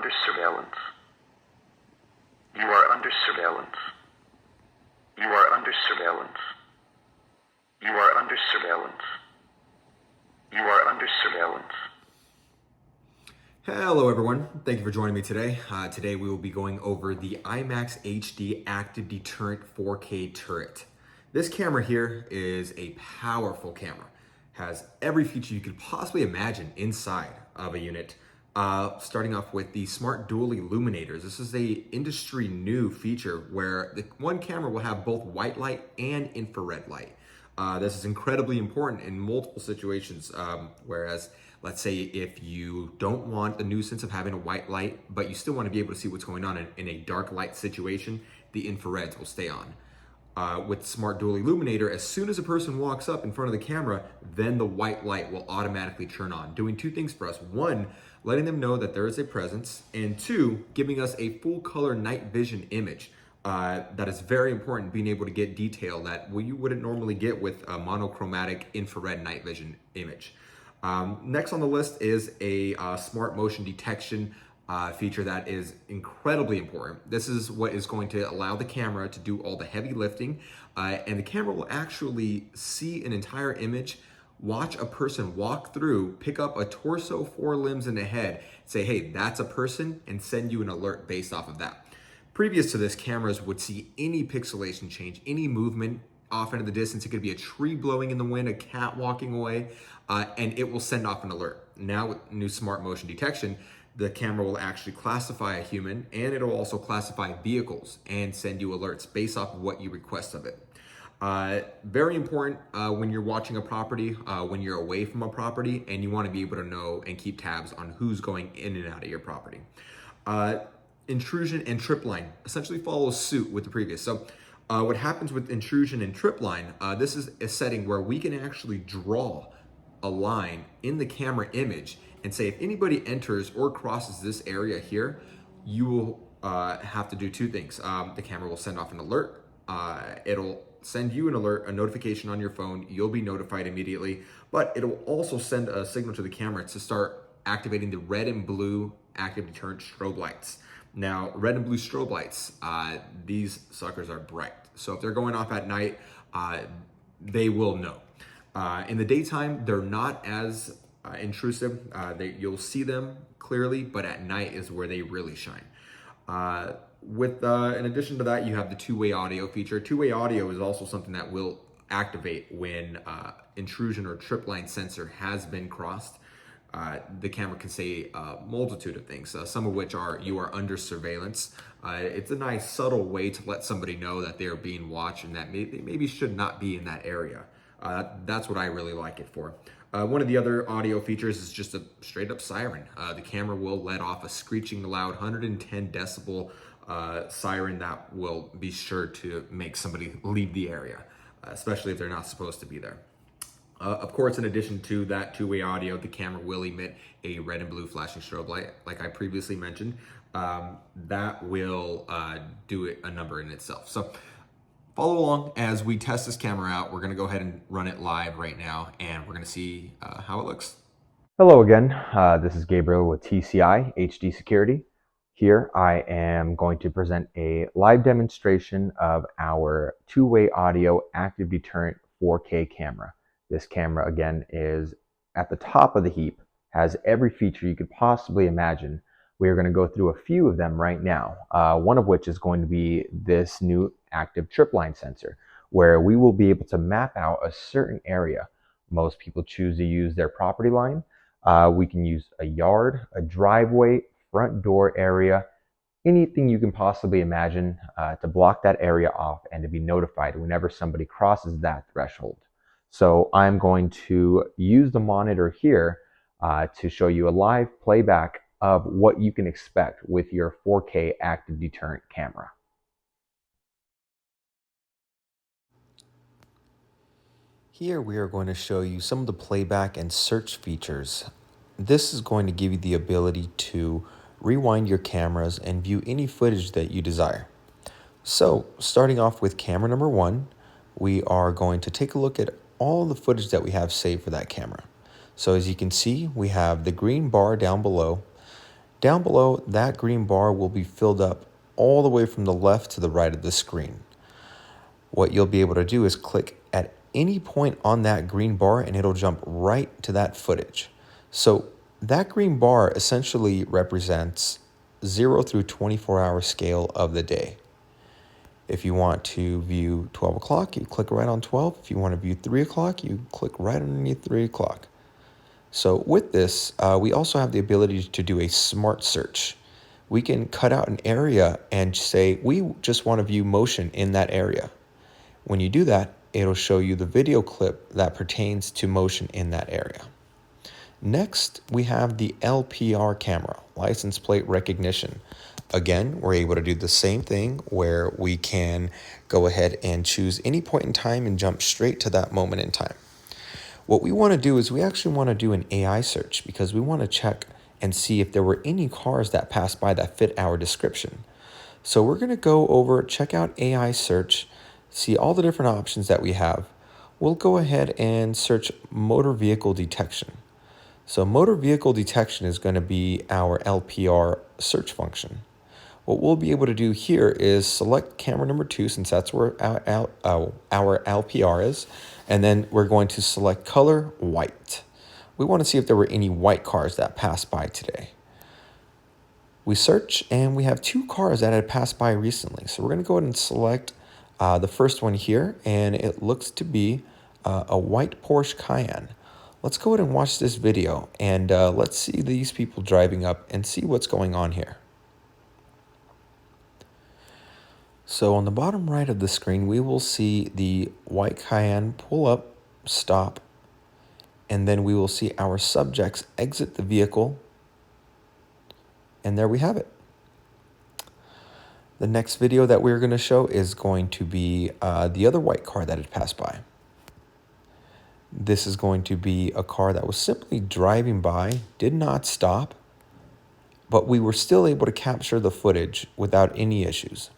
under surveillance. You are under surveillance. You are under surveillance. You are under surveillance. You are under surveillance. Hello everyone, thank you for joining me today. Today we will be going over the EYEMAX HD Active Deterrent 4K turret. This camera here is a powerful camera. Has every feature you could possibly imagine inside of a unit. Starting off with the smart dual illuminators. This is a industry new feature where the one camera will have both white light and infrared light. This is incredibly important in multiple situations, whereas let's say if you don't want the nuisance of having a white light, but you still want to be able to see what's going on in a dark light situation, the infrareds will stay on. With Smart Dual Illuminator, as soon as a person walks up in front of the camera, then the white light will automatically turn on, doing two things for us. One, letting them know that there is a presence, and two, giving us a full color night vision image. That is very important, being able to get detail that you wouldn't normally get with a monochromatic infrared night vision image. Next on the list is a smart motion detection feature that is incredibly important. This is what is going to allow the camera to do all the heavy lifting, and the camera will actually see an entire image, watch a person walk through, pick up a torso, four limbs, and a head, say, hey, that's a person, and send you an alert based off of that. Previous to this, cameras would see any pixelation change, any movement off into the distance. It could be a tree blowing in the wind, a cat walking away, and it will send off an alert. Now with new smart motion detection, the camera will actually classify a human, and it'll also classify vehicles and send you alerts based off of what you request of it. Very important when you're watching a property, when you're away from a property, and you want to be able to know and keep tabs on who's going in and out of your property. Intrusion and trip line essentially follows suit with the previous. So what happens with intrusion and trip line, this is a setting where we can actually draw a line in the camera image and say if anybody enters or crosses this area here, you will have to do two things. The camera will send off an alert. It'll send you an alert, a notification on your phone. You'll be notified immediately, but it'll also send a signal to the camera to start activating the red and blue active deterrent strobe lights. Now, red and blue strobe lights, these suckers are bright. So if they're going off at night, they will know. In the daytime, they're not as intrusive. You'll see them clearly, but at night is where they really shine. In addition to that, you have the two-way audio feature. Two-way audio is also something that will activate when intrusion or trip line sensor has been crossed. The camera can say a multitude of things, some of which are you are under surveillance. It's a nice subtle way to let somebody know that they're being watched and that they maybe should not be in that area. That's what I really like it for. One of the other audio features is just a straight up siren. The camera will let off a screeching loud 110 decibel siren that will be sure to make somebody leave the area, especially if they're not supposed to be there. Of course, in addition to that two-way audio, the camera will emit a red and blue flashing strobe light, like I previously mentioned. That will do a number in itself. So follow along as we test this camera out. We're going to go ahead and run it live right now, and we're going to see how it looks. Hello again. This is Gabriel with TCI HD Security. Here I am going to present a live demonstration of our two-way audio active deterrent 4K camera. This camera, again, is at the top of the heap, has every feature you could possibly imagine. We are going to go through a few of them right now, one of which is going to be this new active trip line sensor, where we will be able to map out a certain area. Most people choose to use their property line. We can use a yard, a driveway, front door area, anything you can possibly imagine to block that area off and to be notified whenever somebody crosses that threshold. So I'm going to use the monitor here to show you a live playback of what you can expect with your 4K active deterrent camera. Here we are going to show you some of the playback and search features. This is going to give you the ability to rewind your cameras and view any footage that you desire. So starting off with camera number 1, we are going to take a look at all the footage that we have saved for that camera. So as you can see, we have the green bar down below. Down below, that green bar will be filled up all the way from the left to the right of the screen. What you'll be able to do is click at any point on that green bar and it'll jump right to that footage. So that green bar essentially represents 0 through 24-hour scale of the day. If you want to view 12 o'clock, you click right on 12. If you want to view 3 o'clock, you click right underneath 3 o'clock. So with this, we also have the ability to do a smart search. We can cut out an area and say, we just want to view motion in that area. When you do that, it'll show you the video clip that pertains to motion in that area. Next, we have the LPR camera, license plate recognition. Again, we're able to do the same thing where we can go ahead and choose any point in time and jump straight to that moment in time. What we want to do is we actually want to do an AI search because we want to check and see if there were any cars that passed by that fit our description. So we're going to go over, check out AI search, see all the different options that we have. We'll go ahead and search motor vehicle detection. So motor vehicle detection is going to be our LPR search function. What we'll be able to do here is select camera number 2, since that's where our LPR is, and then we're going to select color white. We want to see if there were any white cars that passed by today. We search and we have 2 cars that had passed by recently. So we're going to go ahead and select the first one here, and it looks to be a white Porsche Cayenne. Let's go ahead and watch this video, and let's see these people driving up and see what's going on here. So on the bottom right of the screen, we will see the white Cayenne pull up, stop, and then we will see our subjects exit the vehicle, and there we have it. The next video that we're going to show is going to be the other white car that had passed by. This is going to be a car that was simply driving by, did not stop, but we were still able to capture the footage without any issues.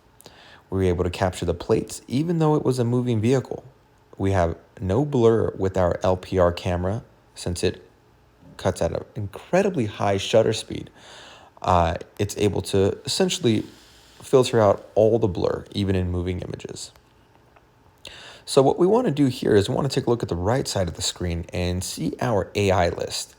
We were able to capture the plates even though it was a moving vehicle. We have no blur with our LPR camera since it cuts at an incredibly high shutter speed. It's able to essentially filter out all the blur, even in moving images. So what we want to do here is we want to take a look at the right side of the screen and see our AI list.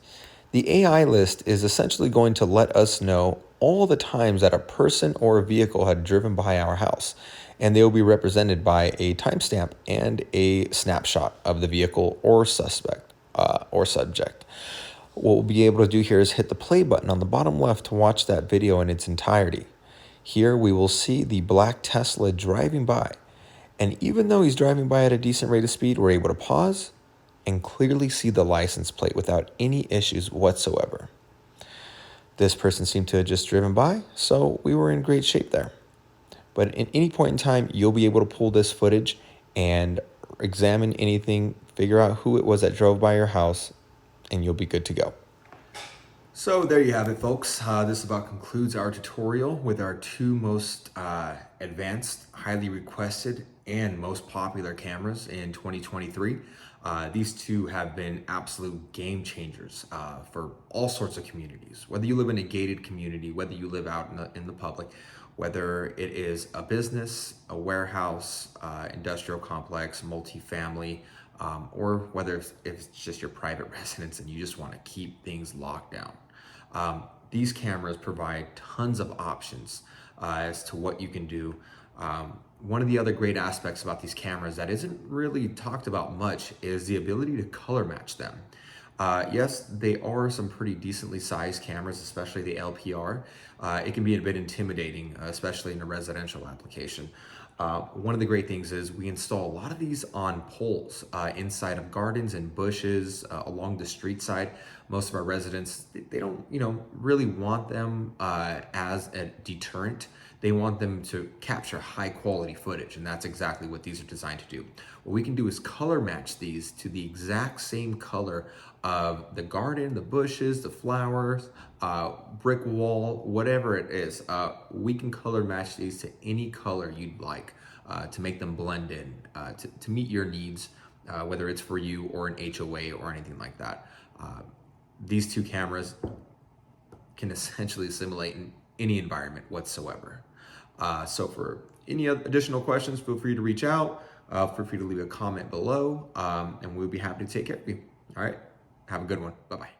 The AI list is essentially going to let us know all the times that a person or a vehicle had driven by our house, and they will be represented by a timestamp and a snapshot of the vehicle or suspect or subject. What we'll be able to do here is hit the play button on the bottom left to watch that video in its entirety. Here we will see the black Tesla driving by, and even though he's driving by at a decent rate of speed, we're able to pause and clearly see the license plate without any issues whatsoever. This person seemed to have just driven by, so we were in great shape there. But at any point in time, you'll be able to pull this footage and examine anything, figure out who it was that drove by your house, and you'll be good to go. So there you have it, folks. This about concludes our tutorial with our 2 most advanced, highly requested, and most popular cameras in 2023. These 2 have been absolute game changers for all sorts of communities. Whether you live in a gated community, whether you live out in the public, whether it is a business, a warehouse, industrial complex, multifamily, or whether it's just your private residence and you just want to keep things locked down. These cameras provide tons of options as to what you can do. One of the other great aspects about these cameras that isn't really talked about much is the ability to color match them. Yes, they are some pretty decently sized cameras, especially the LPR. It can be a bit intimidating, especially in a residential application. One of the great things is we install a lot of these on poles inside of gardens and bushes along the street side. Most of our residents, they don't, really want them as a deterrent. They want them to capture high quality footage, and that's exactly what these are designed to do. What we can do is color match these to the exact same color of the garden, the bushes, the flowers, brick wall, whatever it is. We can color match these to any color you'd like to make them blend in, to meet your needs, whether it's for you or an HOA or anything like that. These 2 cameras, can essentially simulate in any environment whatsoever. So for any additional questions, feel free to reach out. Feel free to leave a comment below, and we'll be happy to take care of you. All right, have a good one. Bye-bye.